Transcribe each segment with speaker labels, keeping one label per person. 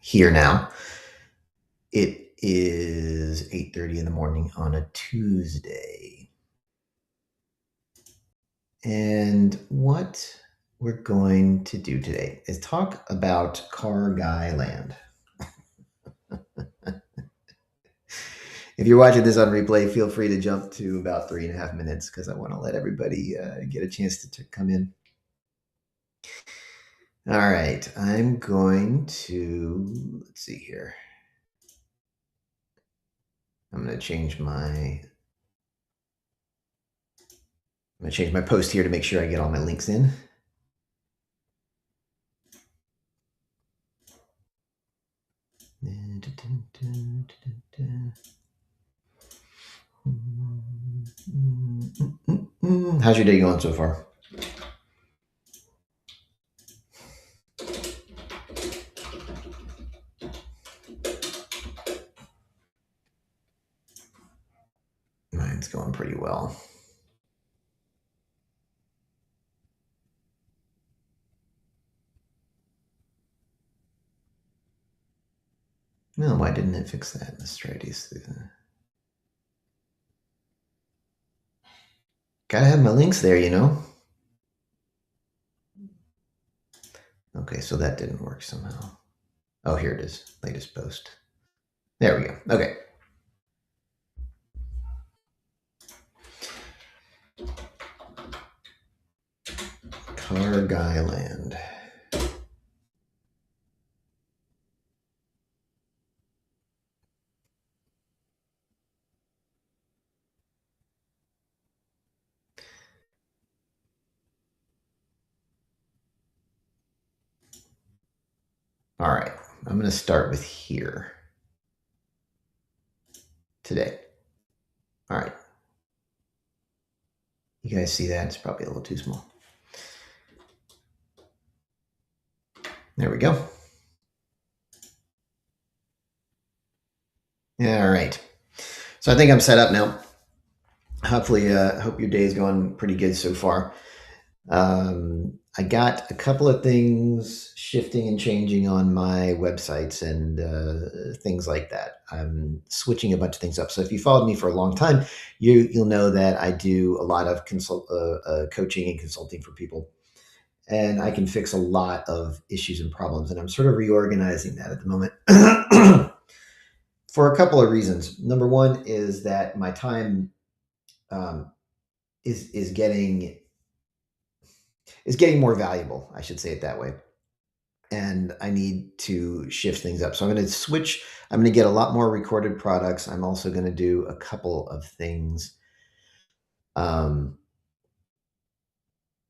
Speaker 1: here now. It is 8:30 in the morning on a Tuesday. And what we're going to do today is talk about Car Guy Land. If you're watching this on replay, feel free to jump to about 3.5 minutes because I want to let everybody get a chance to come in. All right, I'm going to, let's see here. I'm going to change my post here to make sure I get all my links in. How's your day going so far? Mine's going pretty well. No, why didn't it fix that? Let's try these. Gotta have my links there, you know? Okay, so that didn't work somehow. Oh, here it is. Latest post. There we go. Okay. Car Guy Land. All right, I'm going to start with here today. All right. You guys see that? It's probably a little too small. There we go. All right. So I think I'm set up now. Hopefully, hope your day is going pretty good so far. I got a couple of things shifting and changing on my websites and things like that. I'm switching a bunch of things up. So if you followed me for a long time, you'll know that I do a lot of coaching and consulting for people, and I can fix a lot of issues and problems. And I'm sort of reorganizing that at the moment for a couple of reasons. Number one is that my time um, is getting more valuable. I should say it that way. And I need to shift things up. So I'm going to switch. I'm going to get a lot more recorded products. I'm also going to do a couple of things,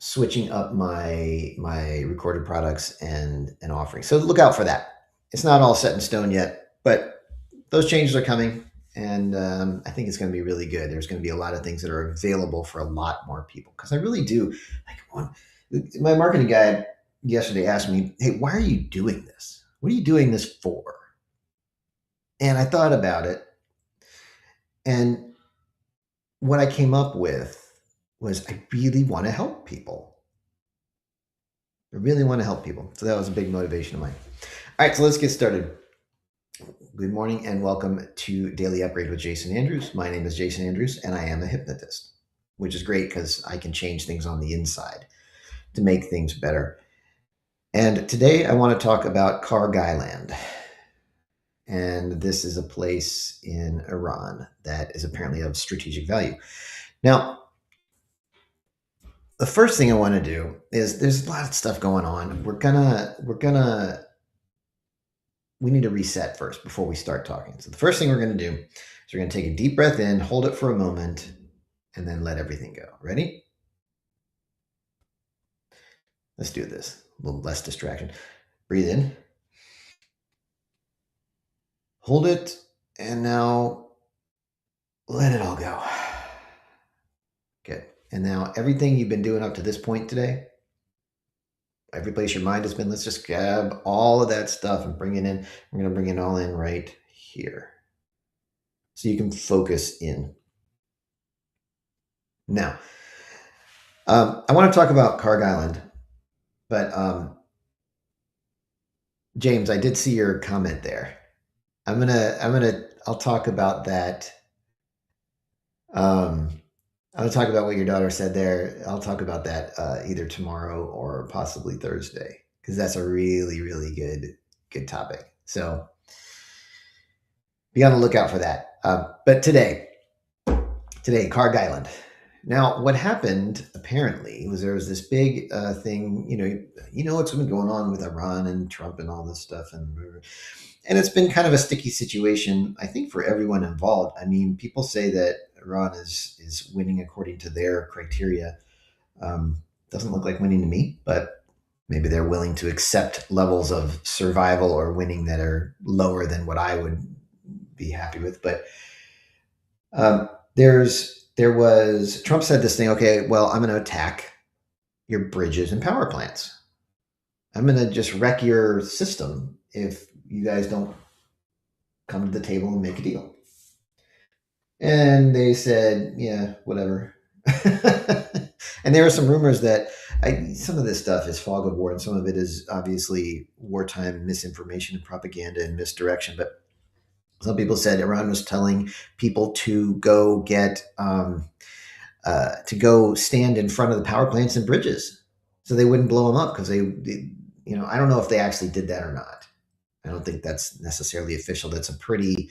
Speaker 1: switching up my recorded products and offering. So look out for that. It's not all set in stone yet, but those changes are coming, and I think it's going to be really good. There's going to be a lot of things that are available for a lot more people because I really do like my marketing guy yesterday asked me, "Hey, why are you doing this? What are you doing this for?" And I thought about it, and what I came up with was I really want to help people. I really want to help people. So that was a big motivation of mine. All right, so let's get started. Good morning and welcome to Daily Upgrade with Jason Andrews. My name is Jason Andrews and I am a hypnotist, which is great because I can change things on the inside to make things better. And today I want to talk about Car Guy Land. And this is a place in Iran that is apparently of strategic value. Now, the first thing I want to do is there's a lot of stuff going on. We need to reset first before we start talking. So the first thing we're going to do is we're going to take a deep breath in, hold it for a moment, and then let everything go. Ready? Let's do this. A little less distraction. Breathe in. Hold it, and now let it all go. Good. And now everything you've been doing up to this point today, every place your mind has been, let's just grab all of that stuff and bring it in. We're going to bring it all in right here so you can focus in. Now, I want to talk about Car Guy Land, but James, I did see your comment there. I'll talk about that. Um, I'll talk about what your daughter said there. I'll talk about that either tomorrow or possibly Thursday because that's a really, really good topic. So be on the lookout for that. But today, Carg Island. Now, what happened apparently was there was this big thing. You know what's been going on with Iran and Trump and all this stuff, and it's been kind of a sticky situation, I think, for everyone involved. I mean, people say that Iran is winning according to their criteria. Doesn't look like winning to me, but maybe they're willing to accept levels of survival or winning that are lower than what I would be happy with. But there was Trump said this thing. Okay, well, I'm going to attack your bridges and power plants. I'm going to just wreck your system if you guys don't come to the table and make a deal. And they said, yeah, whatever. And there are some rumors that some of this stuff is fog of war, and some of it is obviously wartime misinformation and propaganda and misdirection. But some people said Iran was telling people to go to go stand in front of the power plants and bridges so they wouldn't blow them up because I don't know if they actually did that or not. I don't think that's necessarily official. That's a pretty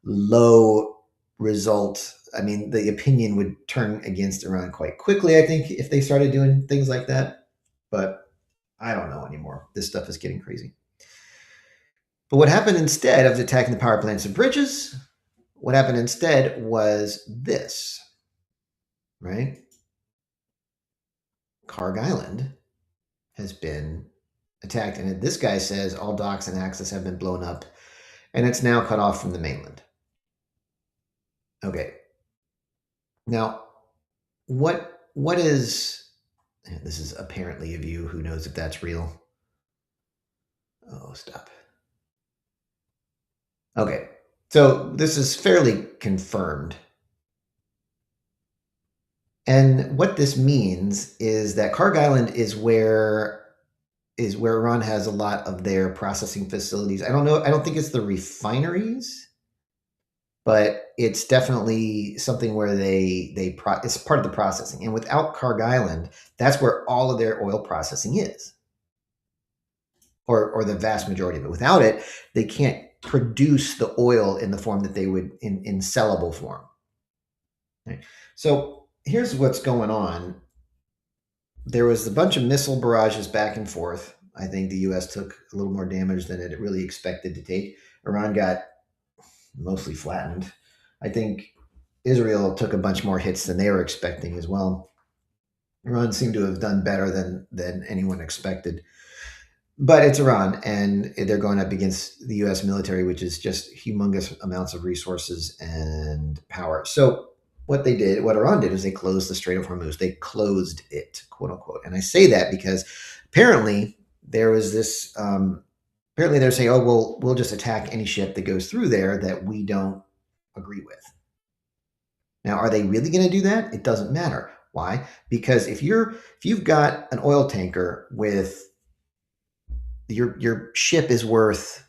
Speaker 1: low result. I mean, the opinion would turn against Iran quite quickly, I think, if they started doing things like that. But I don't know anymore. This stuff is getting crazy. But what happened instead of attacking the power plants and bridges, what happened instead was this, right? Carg Island has been attacked. And this guy says all docks and access have been blown up, and it's now cut off from the mainland. Okay. Now, what is this is apparently a view. Who knows if that's real? Oh, stop. Okay. So this is fairly confirmed. And what this means is that Carg Island is where Iran has a lot of their processing facilities. I don't know. I don't think it's the refineries, but it's definitely something where it's part of the processing. And without Carg Island, that's where all of their oil processing is, or the vast majority of it. Without it, they can't produce the oil in the form that they would in sellable form. Right? So here's what's going on. There was a bunch of missile barrages back and forth. I think the U.S. took a little more damage than it really expected to take. Iran got mostly flattened. I think Israel took a bunch more hits than they were expecting as well. Iran seemed to have done better than anyone expected. But it's Iran, and they're going up against the U.S. military, which is just humongous amounts of resources and power. So what Iran did is they closed the Strait of Hormuz. They closed it, quote unquote. And I say that because apparently there was this. Apparently they're saying, "Oh, well, we'll just attack any ship that goes through there that we don't agree with." Now, are they really going to do that? It doesn't matter. Why? Because if you've got an oil tanker with your ship is worth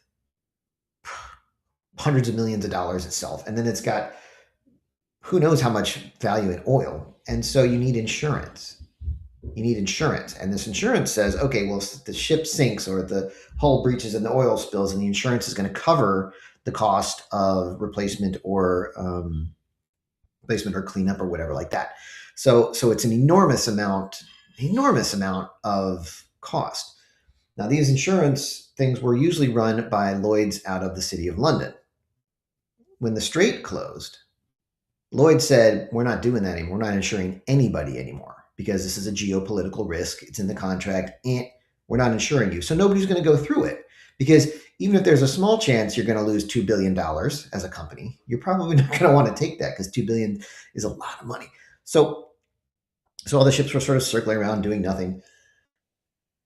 Speaker 1: hundreds of millions of dollars itself, and then it's got who knows how much value in oil, and so you need insurance. And this insurance says, okay, well, if the ship sinks or the hull breaches and the oil spills, and the insurance is going to cover the cost of replacement or cleanup or whatever like that. So it's an enormous amount of cost. Now, these insurance things were usually run by Lloyd's out of the City of London. When the strait closed, Lloyd said, we're not doing that anymore. We're not insuring anybody anymore because this is a geopolitical risk. It's in the contract, and we're not insuring you. So nobody's going to go through it, because even if there's a small chance you're going to lose $2 billion as a company, you're probably not going to want to take that because $2 billion is a lot of money. So all the ships were sort of circling around doing nothing.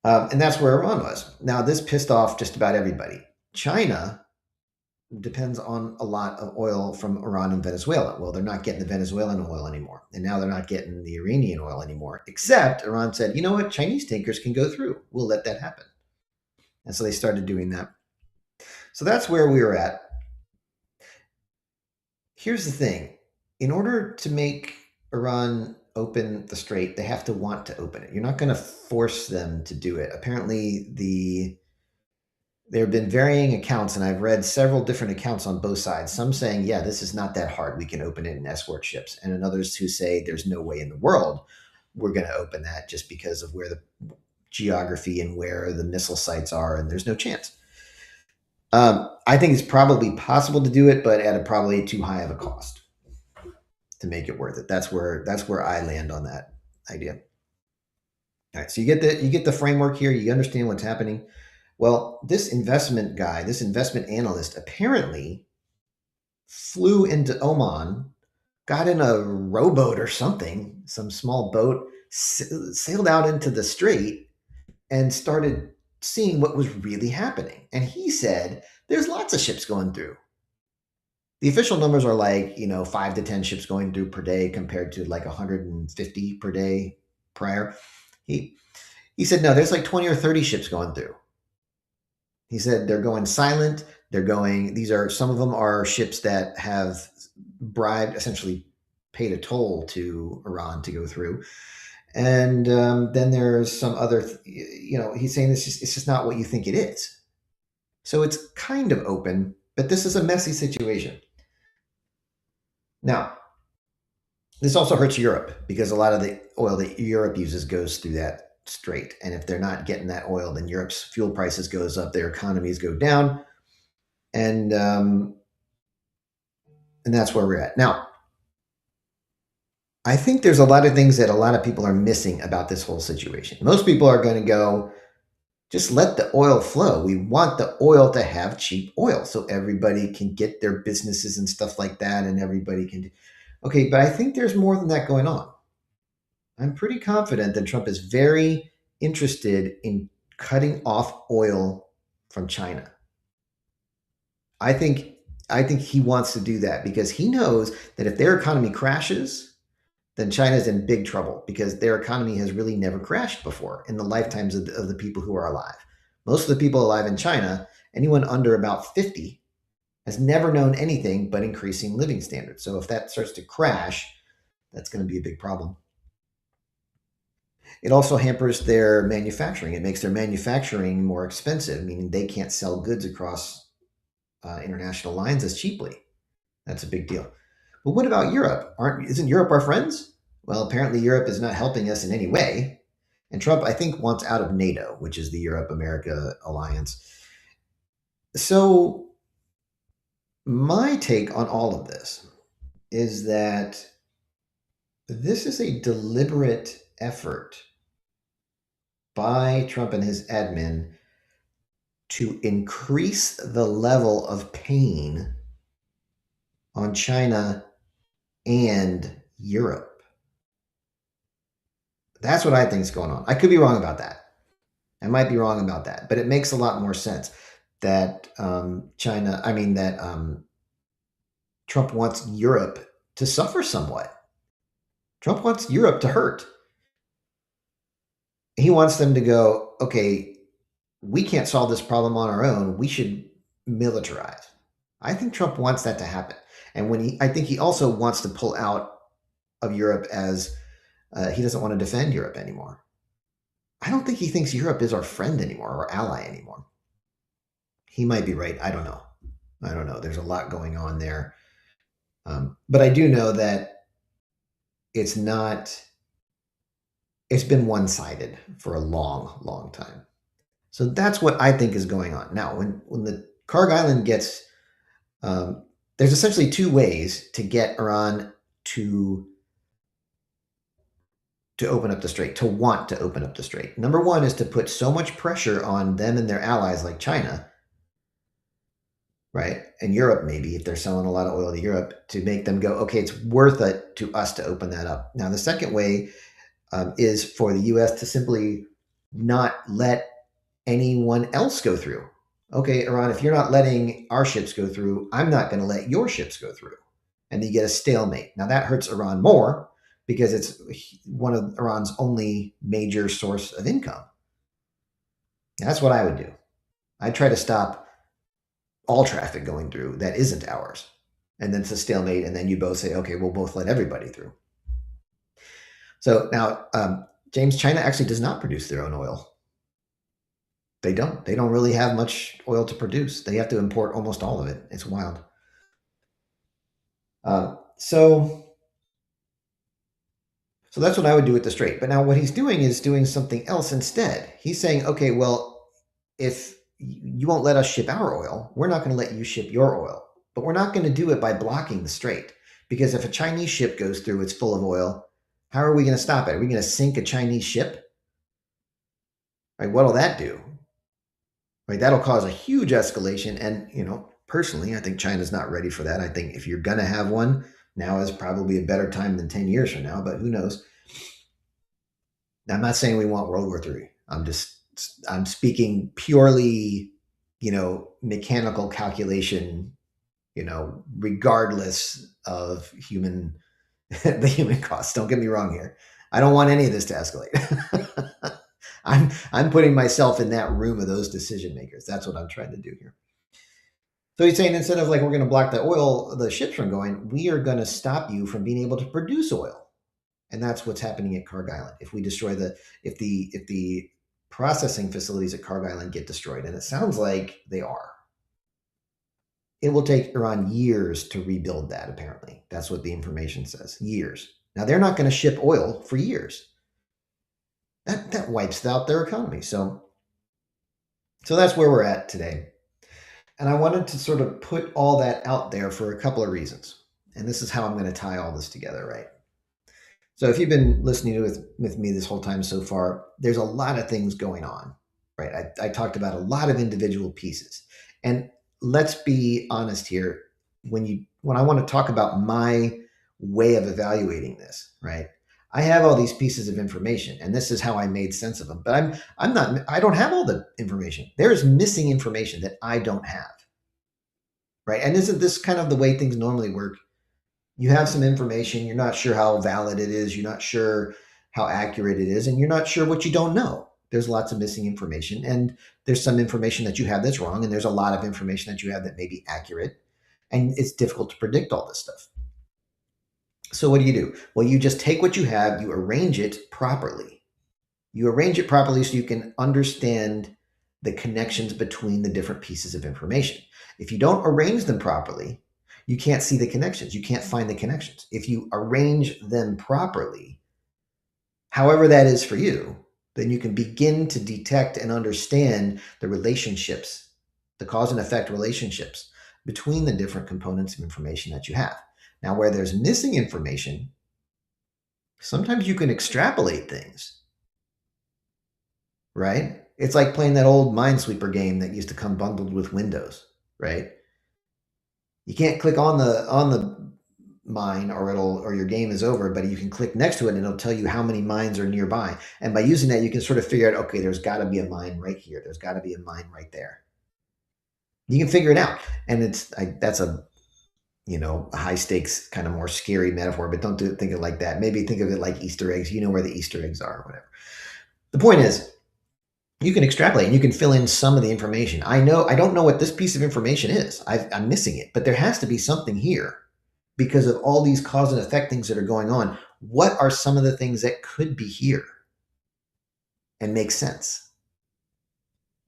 Speaker 1: And that's where Iran was. Now, this pissed off just about everybody. China depends on a lot of oil from Iran and Venezuela. Well, they're not getting the Venezuelan oil anymore. And now they're not getting the Iranian oil anymore, except Iran said, you know what? Chinese tankers can go through. We'll let that happen. And so they started doing that. So that's where we were at. Here's the thing: in order to make Iran open the strait, they have to want to open it. You're not going to force them to do it. Apparently, there have been varying accounts, and I've read several different accounts on both sides. Some saying, yeah, this is not that hard. We can open it in escort ships. And then others who say there's no way in the world we're going to open that just because of where the geography and where the missile sites are, and there's no chance. I think it's probably possible to do it, but at a probably too high of a cost to make it worth it. That's where I land on that idea. All right, so you get the framework here. You understand what's happening. Well, this investment guy, this investment analyst, apparently flew into Oman, got in a rowboat or something, some small boat, sailed out into the strait, and started seeing what was really happening. And he said there's lots of ships going through. The official numbers are like, 5 to 10 ships going through per day compared to like 150 per day prior. He said, no, there's like 20 or 30 ships going through. He said they're going silent. Some of them are ships that have bribed, essentially paid a toll to Iran to go through. And then there's some other, he's saying it's just not what you think it is. So it's kind of open, but this is a messy situation. Now, this also hurts Europe because a lot of the oil that Europe uses goes through that strait. And if they're not getting that oil, then Europe's fuel prices goes up, their economies go down. And that's where we're at. Now, I think there's a lot of things that a lot of people are missing about this whole situation. Most people are going to go, just let the oil flow. We want the oil to have cheap oil so everybody can get their businesses and stuff like that, and everybody can. Okay, but I think there's more than that going on. I'm pretty confident that Trump is very interested in cutting off oil from China. I think he wants to do that because he knows that if their economy crashes, then China's in big trouble because their economy has really never crashed before in the lifetimes of the people who are alive. Most of the people alive in China, anyone under about 50, has never known anything but increasing living standards. So if that starts to crash, that's going to be a big problem. It also hampers their manufacturing. It makes their manufacturing more expensive, meaning they can't sell goods across international lines as cheaply. That's a big deal. But what about Europe? Isn't Europe our friends? Well, apparently Europe is not helping us in any way. And Trump, I think, wants out of NATO, which is the Europe-America alliance. So my take on all of this is that this is a deliberate effort by Trump and his admin to increase the level of pain on China and Europe. That's what I think is going on. I could be wrong about that. I might be wrong about that, but it makes a lot more sense that Trump wants Europe to suffer somewhat. Trump wants Europe to hurt. He wants them to go, okay, we can't solve this problem on our own. We should militarize. I think Trump wants that to happen. And I think he also wants to pull out of Europe as he doesn't want to defend Europe anymore. I don't think he thinks Europe is our friend anymore or ally anymore. He might be right. I don't know. There's a lot going on there. But I do know that it's been one-sided for a long, long time. So that's what I think is going on. Now, when the Kharg Island gets, there's essentially two ways to get Iran to open up the strait, to want to open up the strait. Number one is to put so much pressure on them and their allies like China, right? And Europe, maybe, if they're selling a lot of oil to Europe, to make them go, okay, it's worth it to us to open that up. Now, the second way is for the U.S. to simply not let anyone else go through. Okay, Iran, if you're not letting our ships go through, I'm not going to let your ships go through. And you get a stalemate. Now, that hurts Iran more because it's one of Iran's only major source of income. That's what I would do. I try to stop all traffic going through that isn't ours. And then it's a stalemate, and then you both say, okay, we'll both let everybody through. So now, James, China actually does not produce their own oil. They don't. They don't really have much oil to produce. They have to import almost all of it. It's wild. So that's what I would do with the Strait. But now what he's doing is doing something else instead. He's saying, okay, well, if you won't let us ship our oil, we're not going to let you ship your oil. But we're not going to do it by blocking the Strait. Because if a Chinese ship goes through, it's full of oil, how are we going to stop it? Are we going to sink a Chinese ship? Right? What'll that do? Right? That'll cause a huge escalation. And, personally, I think China's not ready for that. I think if you're going to have one, now is probably a better time than 10 years from now, but who knows? I'm not saying we want World War III. I'm speaking purely, mechanical calculation, regardless of the human cost. Don't get me wrong here. I don't want any of this to escalate. I'm putting myself in that room of those decision makers. That's what I'm trying to do here. So he's saying instead of like we're going to block the ships from going, we are going to stop you from being able to produce oil. And that's what's happening at Kharg Island. If we destroy if the processing facilities at Kharg Island get destroyed, and it sounds like they are, it will take Iran years to rebuild that, apparently. That's what the information says, years. Now, they're not going to ship oil for years. That wipes out their economy. So that's where we're at today. And I wanted to sort of put all that out there for a couple of reasons. And this is how I'm going to tie all this together, right? So if you've been listening with me this whole time so far, there's a lot of things going on, right? I talked about a lot of individual pieces. And let's be honest here. When I want to talk about my way of evaluating this, right? I have all these pieces of information, and this is how I made sense of them. But I don't have all the information. There is missing information that I don't have, right? And isn't this kind of the way things normally work? You have some information, you're not sure how valid it is, you're not sure how accurate it is, and you're not sure what you don't know. There's lots of missing information, and there's some information that you have that's wrong, and there's a lot of information that you have that may be accurate, and it's difficult to predict all this stuff. So what do? Well, you just take what you have, you arrange it properly. You arrange it properly so you can understand the connections between the different pieces of information. If you don't arrange them properly, you can't see the connections. You can't find the connections. If you arrange them properly, however that is for you, then you can begin to detect and understand the relationships, the cause and effect relationships between the different components of information that you have. Now, where there's missing information, sometimes you can extrapolate things, right? It's like playing that old Minesweeper game that used to come bundled with Windows, right? You can't click on the mine or your game is over, but you can click next to it and it'll tell you how many mines are nearby. And by using that, you can sort of figure out, okay, there's got to be a mine right here. There's got to be a mine right there. You can figure it out. And that's a high stakes, kind of more scary metaphor, but don't think of it like that. Maybe think of it like Easter eggs. You know where the Easter eggs are or whatever. The point is, you can extrapolate and you can fill in some of the information. I don't know what this piece of information is. I'm missing it, but there has to be something here because of all these cause and effect things that are going on. What are some of the things that could be here and make sense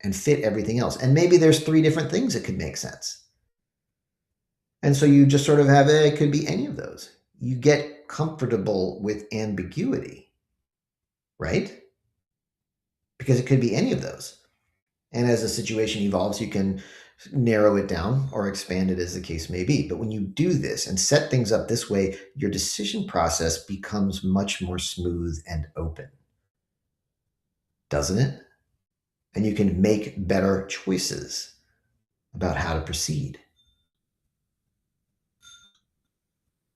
Speaker 1: and fit everything else? And maybe there's 3 different things that could make sense. And so you just sort of have it could be any of those. You get comfortable with ambiguity, right? Because it could be any of those. And as the situation evolves, you can narrow it down or expand it as the case may be. But when you do this and set things up this way, your decision process becomes much more smooth and open. Doesn't it? And you can make better choices about how to proceed.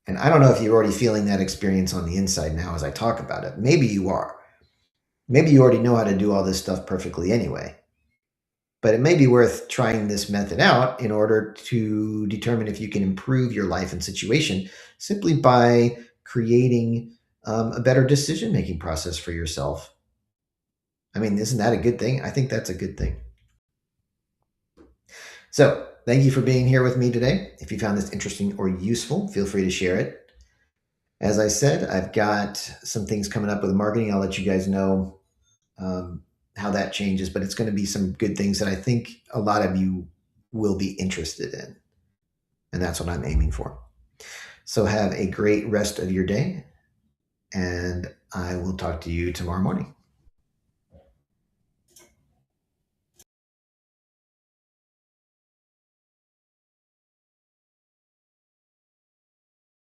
Speaker 1: And I don't know if you're already feeling that experience on the inside now as I talk about it. Maybe you are. Maybe you already know how to do all this stuff perfectly anyway. But it may be worth trying this method out in order to determine if you can improve your life and situation simply by creating a better decision-making process for yourself. I mean, isn't that a good thing? I think that's a good thing. So thank you for being here with me today. If you found this interesting or useful, feel free to share it. As I said, I've got some things coming up with marketing. I'll let you guys know um, how that changes, but it's going to be some good things that I think a lot of you will be interested in. And that's what I'm aiming for. So have a great rest of your day, and I will talk to you tomorrow morning.